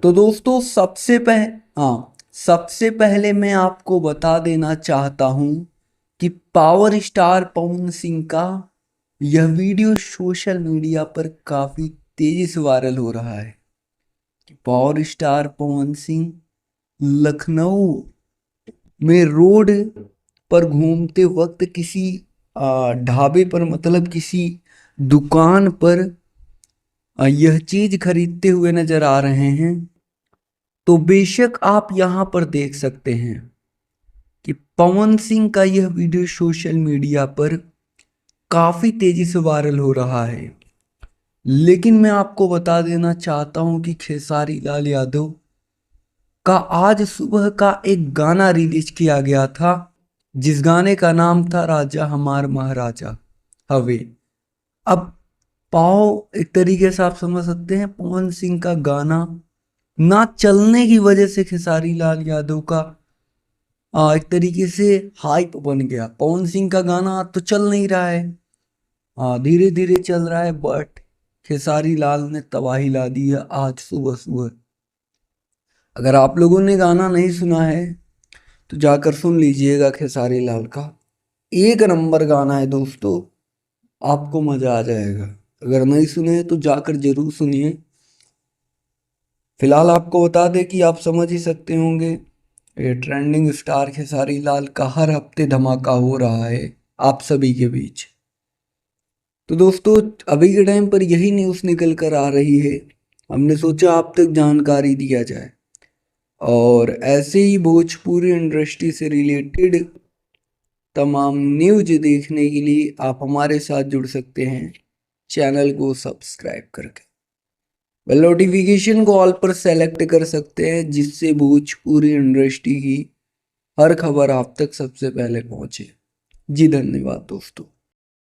तो दोस्तों सबसे पहले मैं आपको बता देना चाहता हूं कि पावर स्टार पवन सिंह का यह वीडियो सोशल मीडिया पर काफी तेजी से वायरल हो रहा है कि पावर स्टार पवन सिंह लखनऊ में रोड पर घूमते वक्त किसी ढाबे पर मतलब किसी दुकान पर यह चीज खरीदते हुए नजर आ रहे हैं। तो बेशक आप यहां पर देख सकते हैं कि पवन सिंह का यह वीडियो सोशल मीडिया पर काफी तेजी से वायरल हो रहा है। लेकिन मैं आपको बता देना चाहता हूं कि खेसारी लाल यादव का आज सुबह का एक गाना रिलीज किया गया था, जिस गाने का नाम था राजा हमार महाराजा हवे। अब पाओ एक तरीके से आप समझ सकते हैं पवन सिंह का गाना ना चलने की वजह से खेसारी लाल यादव का एक तरीके से हाइप बन गया। पवन सिंह का गाना तो चल नहीं रहा है, धीरे धीरे चल रहा है, बट खेसारी लाल ने तबाही ला दी है आज सुबह सुबह। अगर आप लोगों ने गाना नहीं सुना है तो जाकर सुन लीजिएगा। खेसारी लाल का एक नंबर गाना है दोस्तों, आपको मजा आ जाएगा। अगर नहीं सुने तो जाकर जरूर सुनिए। फिलहाल आपको बता दें कि आप समझ ही सकते होंगे, ये ट्रेंडिंग स्टार खेसारी लाल का हर हफ्ते धमाका हो रहा है आप सभी के बीच। तो दोस्तों अभी के टाइम पर यही न्यूज़ निकल कर आ रही है, हमने सोचा आप तक जानकारी दिया जाए। और ऐसे ही भोजपुरी इंडस्ट्री से रिलेटेड तमाम न्यूज देखने के लिए आप हमारे साथ जुड़ सकते हैं चैनल को सब्सक्राइब करके। बेल नोटिफिकेशन को ऑल पर सेलेक्ट कर सकते हैं, जिससे भोजपुरी इंडस्ट्री की हर खबर आप तक सबसे पहले पहुंचे। जी धन्यवाद दोस्तों।